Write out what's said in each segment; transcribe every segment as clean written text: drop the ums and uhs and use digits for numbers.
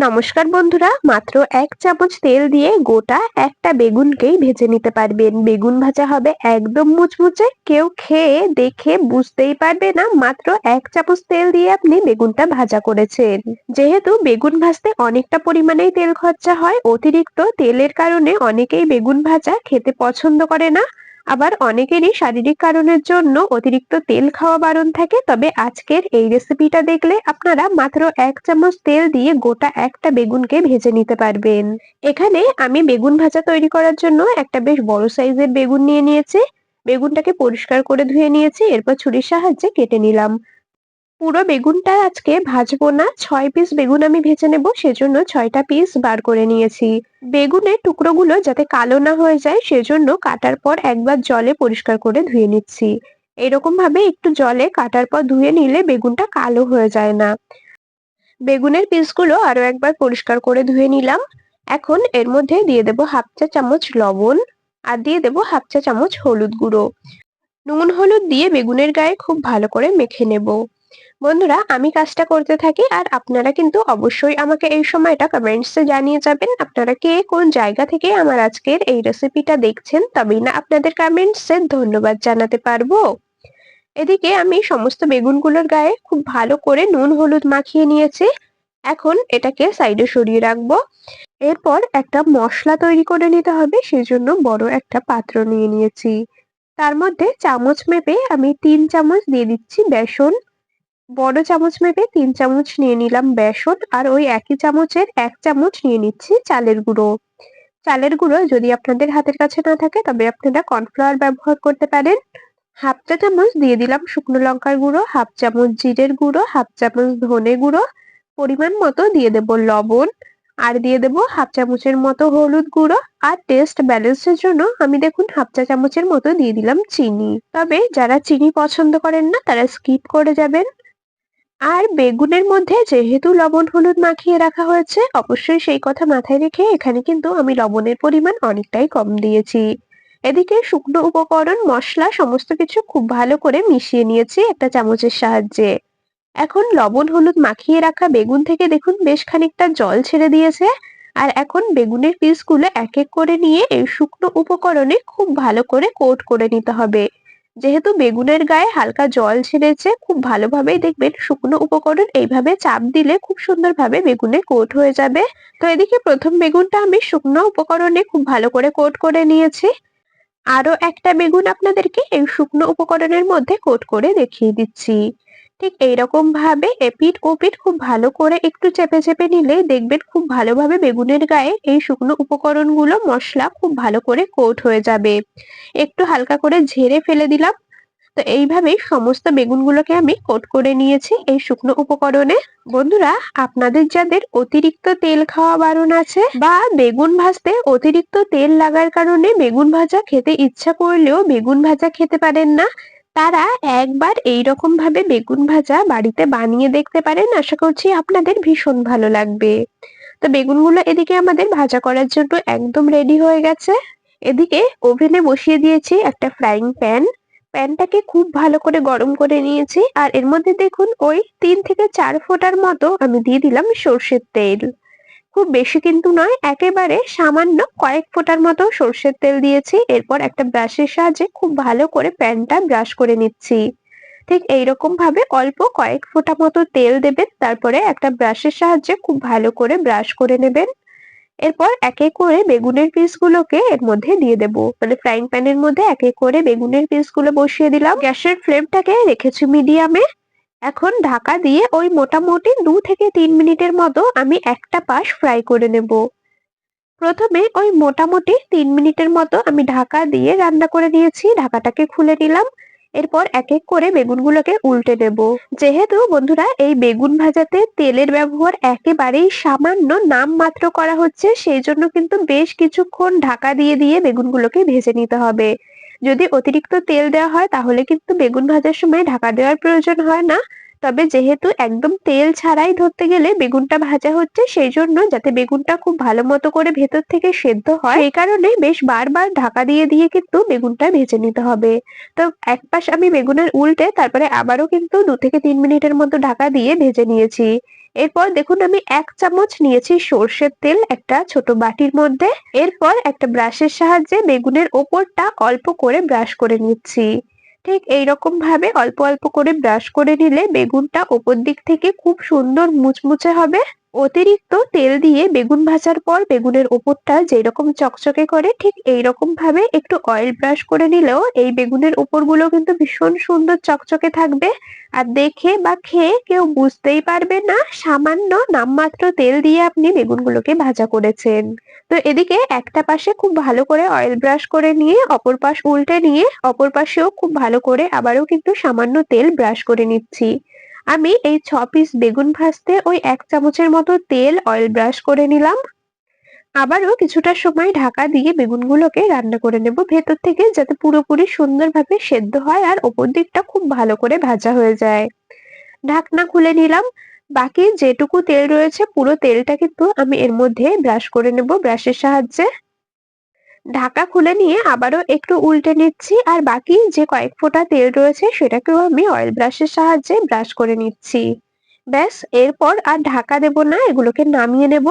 নমস্কার বন্ধুরা, মাত্র ১ চামচ তেল দিয়ে গোটা একটা বেগুনকেই ভেজে নিতে পারবেন। বেগুন ভাজা হবে একদম মুচমুচে, কেউ খেয়ে দেখে বুঝতেই পারবে না মাত্র ১ চামচ তেল দিয়ে আপনি বেগুনটা ভাজা করেছেন। যেহেতু বেগুন ভাজতে অনেকটা পরিমাণেই তেল খরচা হয়, অতিরিক্ত তেলের কারণে অনেকেই বেগুন ভাজা খেতে পছন্দ করে না। আবার অনেকেরই শারীরিক কারণের জন্য অতিরিক্ত তেল খাওয়া বারণ থাকে। তবে আজকের এই রেসিপিটা দেখলে আপনারা মাত্র ১ চামচ তেল দিয়ে গোটা একটা বেগুনকে ভেজে নিতে পারবেন। এখানে আমি বেগুন ভাজা তৈরি করার জন্য একটা বেশ বড় সাইজের বেগুন নিয়ে নিয়েছি। বেগুনটাকে পরিষ্কার করে ধুয়ে নিয়েছি, এরপর ছুরির সাহায্যে কেটে নিলাম। পুরো বেগুনটা আজকে ভাজবো না, ৬ পিস বেগুন আমি ভেজে নেব, সেজন্য ৬টা পিস বার করে নিয়েছি। বেগুনের টুকরোগুলো যাতে কালো না হয়ে যায় সেজন্য কাটার পর একবার জলে পরিষ্কার করে ধুয়ে নিচ্ছি। এরকম ভাবে একটু জলে কাটার পর ধুয়ে নিলে বেগুনটা কালো হয়ে যায় না। বেগুনের পিসগুলো আরো একবার পরিষ্কার করে ধুয়ে নিলাম। এখন এর মধ্যে দিয়ে দেব হাফ চা চামচ লবণ, আর দিয়ে দেব হাফ চা চামচ হলুদ গুঁড়ো। নুন হলুদ দিয়ে বেগুনের গায়ে খুব ভালো করে মেখে নেব। বন্ধুরা, আমি কাজটা করতে থাকি আর আপনারা কিন্তু অবশ্যই আমাকে এই সময়টা কমেন্টসে জানিয়ে যাবেন আপনারা কে কোন জায়গা থেকে আমার আজকের এই রেসিপিটা দেখছেন, তবেই না আপনাদের কমেন্টসে ধন্যবাদ জানাতে পারবো। এদিকে আমি সমস্ত বেগুনগুলোর গায়ে খুব ভালো করে নুন হলুদ মাখিয়ে নিয়েছি। এখন এটাকে সাইডে সরিয়ে রাখবো। এরপর একটা মশলা তৈরি করে নিতে হবে, সেজন্য বড় একটা পাত্র নিয়ে নিয়েছি। তার মধ্যে চামচ মেপে আমি ৩ চামচ দিয়ে দিচ্ছি বেসন। বড় চামচ মেপে ৩ চামচ নিয়ে নিলাম বেসন, আর ওই একই চামচের ১ চামচ নিয়ে নিচ্ছি চালের গুঁড়ো। চালের গুঁড়ো যদি আপনাদের হাতের কাছে না থাকে তবে আপনারা কর্নফ্লাওয়ার ব্যবহার করতে পারেন। হাফ চা চামচ দিয়ে দিলাম শুকনো লঙ্কার গুঁড়ো, হাফ চামচ জিরের গুঁড়ো, হাফ চামচ ধনে গুঁড়ো, পরিমাণ মতো দিয়ে দেব লবণ, আর দিয়ে দেব হাফ চামচের মতো হলুদ গুঁড়ো। আর টেস্ট ব্যালেন্সের জন্য আমি দেখুন হাফ চা চামচের মতো দিয়ে দিলাম চিনি। তবে যারা চিনি পছন্দ করেন না তারা স্কিপ করে যাবেন। আর বেগুনের মধ্যে যেহেতু লবণ হলুদ মাখিয়ে রাখা হয়েছে, অবশ্যই সেই কথা মাথায় রেখে এখানে কিন্তু আমি লবণের পরিমাণ অনেকটাই কম দিয়েছি। এদিকে শুকনো উপকরণ মশলা সমস্ত কিছু খুব ভালো করে মিশিয়ে নিয়েছি একটা চামচের সাহায্যে। এখন লবণ হলুদ মাখিয়ে রাখা বেগুন থেকে দেখুন বেশ খানিকটা জল ছেড়ে দিয়েছে। আর এখন বেগুনের পিসগুলো এক এক করে নিয়ে এই শুকনো উপকরণে খুব ভালো করে কোট করে নিতে হবে। যেহেতু বেগুনের গায়ে হালকা জল ছেড়েছে, খুব ভালোভাবেই দেখবেন শুকনো উপকরণ এইভাবে চাপ দিলে খুব সুন্দরভাবে বেগুনে কোট হয়ে যাবে। তো এদিকে প্রথম বেগুনটা আমি শুকনো উপকরণে খুব ভালো করে কোট করে নিয়েছি। আরো একটা বেগুন আপনাদেরকে এই শুকনো উপকরণের মধ্যে কোট করে দেখিয়ে দিচ্ছি। ঠিক এইরকম ভাবে এপিঠ ওপিঠ খুব ভালো করে একটু চেপে চেপে নিলে দেখবেন খুব ভালোভাবে বেগুনের গায়ে এই শুকনো উপকরণগুলো মশলা খুব ভালো করে কোট হয়ে যাবে। একটু হালকা করে ঝেড়ে ফেলে দিলাম। তো এইভাবেই সমস্ত বেগুনগুলোকে আমি কোট করে নিয়েছি এই শুকনো উপকরণে। বন্ধুরা, আপনাদের যাদের অতিরিক্ত তেল খাওয়া বারণ আছে বা বেগুন ভাজতে অতিরিক্ত তেল লাগার কারণে বেগুন ভাজা খেতে ইচ্ছা করলেও বেগুন ভাজা খেতে পারেন না, তারা একবার এইরকম ভাবে বেগুন ভাজা বাড়িতে বানিয়ে দেখতে পারেন। আশা করছি আপনাদের ভীষণ ভালো লাগবে। তো বেগুনগুলো এদিকে আমাদের ভাজা করার জন্য একদম রেডি হয়ে গেছে। এদিকে ওভেনে বসিয়ে দিয়েছি একটা ফ্রাইং প্যান। প্যানটাকে খুব ভালো করে গরম করে নিয়েছি, আর এর মধ্যে দেখুন ওই ৩ থেকে ৪ ফোঁটার মতো আমি দিয়ে দিলাম সর্ষের তেল। খুব বেশি কিন্তু নয়, একেবারে সামান্য কয়েক ফোঁটার মতো সর্ষের তেল দিয়েছি। এরপর একটা ব্রাশের সাহায্যে খুব ভালো করে প্যানটা ব্রাশ করে নিচ্ছি। ঠিক এইরকম ভাবে অল্প কয়েক ফোঁটা মতো তেল দেবেন, তারপরে একটা ব্রাশের সাহায্যে খুব ভালো করে ব্রাশ করে নেবেন। এরপর এক এক করে বেগুনের পিসগুলোকে এর মধ্যে দিয়ে দেব, মানে ফ্রাইং প্যানের মধ্যে এক এক করে বেগুনের পিসগুলো বসিয়ে দিলাম। গ্যাসের ফ্লেমটাকে রেখেছি মিডিয়ামে। এখন ঢাকা দিয়ে ওই মোটামুটি ২ থেকে ৩ মিনিটের মতো আমি একটা পাশ ফ্রাই করে নেব। প্রথমে ওই মোটামুটি ৩ মিনিটের মতো আমি ঢাকা দিয়ে রান্না করে নিয়েছি, ঢাকাটাকে খুলে নিলাম। এরপর এক এক করে বেগুনগুলোকে উল্টে নেব। যেহেতু বন্ধুরা এই বেগুন ভাজাতে তেলের ব্যবহার একেবারেই সামান্য নামমাত্র করা হচ্ছে, সেই জন্য কিন্তু বেশ কিছুক্ষণ ঢাকা দিয়ে দিয়ে বেগুনগুলোকে ভেজে নিতে হবে। যদি অতিরিক্ত তেল দেওয়া হয় তাহলে কিন্তু বেগুন ভাজার সময় ঢাকা দেওয়ার প্রয়োজন হয় না। তবে যেহেতু একদম তেল ছাড়াই ধরতে গেলে বেগুনটা ভাজা হচ্ছে, সেই জন্য যাতে বেগুনটা খুব ভালো মতো করে ভেতর থেকে সেদ্ধ হয় সেই কারণে বেশ বারবার ঢাকা দিয়ে দিয়ে কিন্তু বেগুনটা ভেজে নিতে হবে। তো এক পাশ আমি বেগুনের উল্টে তারপরে আবারও কিন্তু ২ থেকে ৩ মিনিটের মতো ঢাকা দিয়ে ভেজে নিয়েছি। এরপর দেখুন আমি 1 চামচ নিয়েছি সর্ষের তেল একটা ছোট বাটির মধ্যে। এরপর একটা ব্রাশের সাহায্যে বেগুনের ওপরটা অল্প করে ব্রাশ করে নিচ্ছি। ঠিক এইরকম ভাবে অল্প অল্প করে ব্রাশ করে নিলে বেগুনটা ওপর দিক থেকে খুব সুন্দর মুচমুচে হবে। অতিরিক্ত তেল দিয়ে বেগুন ভাজার পর বেগুনের ওপরটা যেরকম চকচকে করে ঠিক এইরকম ভাবে একটু অয়েল ব্রাশ করে নিলেও এই বেগুনের উপরগুলো কিন্তু ভীষণ সুন্দর চকচকে থাকবে। আর দেখে বা খেয়ে কেউ বুঝতেই পারবে না সামান্য নামমাত্র তেল দিয়ে আপনি বেগুনগুলোকে ভাজা করেছেন। তো এদিকে একটা পাশে খুব ভালো করে অয়েল ব্রাশ করে নিয়ে অপর পাশ উল্টে নিয়ে অপর পাশেও খুব ভালো করে আবারও কিন্তু সামান্য তেল ব্রাশ করে নিচ্ছি। আমি এই 6 পিস বেগুন ভাজতে ওই 1 চামচের মতো তেল অয়েল ব্রাশ করে নিলাম। আবারও কিছুটা সময় ঢাকা দিয়ে বেগুনগুলোকে রান্না করে নেব ভেতর থেকে, যাতে পুরোপুরি সুন্দরভাবে সেদ্ধ হয় আর ওপর দিকটা খুব ভালো করে ভাজা হয়ে যায়। ঢাকনা খুলে নিলাম। বাকি যেটুকু তেল রয়েছে পুরো তেলটা কিন্তু আমি এর মধ্যে ব্রাশ করে নেব ব্রাশের সাহায্যে। ঢাকা খুলে নিয়ে আবারও একটু উল্টে নিচ্ছি আর বাকি যে কয়েক ফোঁটা তেল রয়েছে সেটাকেও আমি অয়েল ব্রাশের সাহায্যে ব্রাশ করে নিচ্ছি। ব্যাস, এরপর আর ঢাকা দেব না, এগুলোকে নামিয়ে নেব।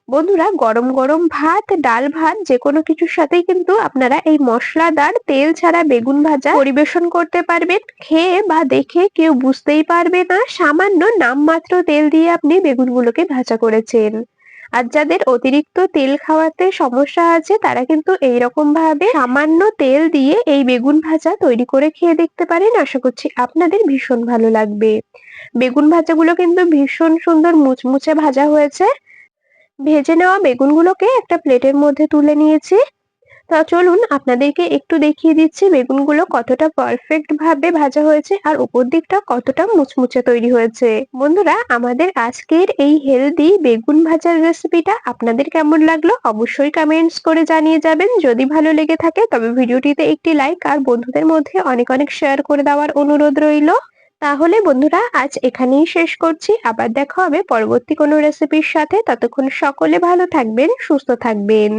বন্ধুরা, গরম গরম ভাত, ডাল ভাত যেকোনো কিছুর সাথেই কিন্তু আপনারা এই মশলাদার তেল ছাড়া বেগুন ভাজা পরিবেশন করতে পারবেন। খেয়ে বা দেখে কেউ বুঝতেই পারবে না সামান্য নামমাত্র তেল দিয়ে আপনি বেগুনগুলোকে ভাজা করেছেন। আর যাদের অতিরিক্ত তেল খাওয়াতে সমস্যা আছে তারা কিন্তু এইরকম ভাবে সামান্য তেল দিয়ে এই বেগুন ভাজা তৈরি করে খেয়ে দেখতে পারেন। আশা করছি আপনাদের ভীষণ ভালো লাগবে। বেগুন ভাজাগুলো কিন্তু ভীষণ সুন্দর মুচমুচে ভাজা হয়েছে। ভেজে নেওয়া বেগুনগুলোকে একটা প্লেটের মধ্যে তুলে নিয়েছি। তা চলুন আপনাদেরকে একটু দেখিয়ে দিচ্ছি বেগুনগুলো কতটা পারফেক্ট ভাবে ভাজা হয়েছে আর উপর দিকটা কতটা মুচমুচে তৈরি হয়েছে। বন্ধুরা, আমাদের আজকের এই হেলদি বেগুন ভাজার রেসিপিটা আপনাদের কেমন লাগলো অবশ্যই কমেন্টস করে জানিয়ে যাবেন। যদি ভালো লেগে থাকে তবে ভিডিওটিতে একটি লাইক আর বন্ধুদের মধ্যে অনেক অনেক শেয়ার করে দেওয়ার অনুরোধ রইল। তাহলে বন্ধুরা, আজ এখানেই শেষ করছি। আবার দেখা হবে পরবর্তী কোনো রেসিপির সাথে। ততক্ষণ সকলে ভালো থাকবেন, সুস্থ থাকবেন।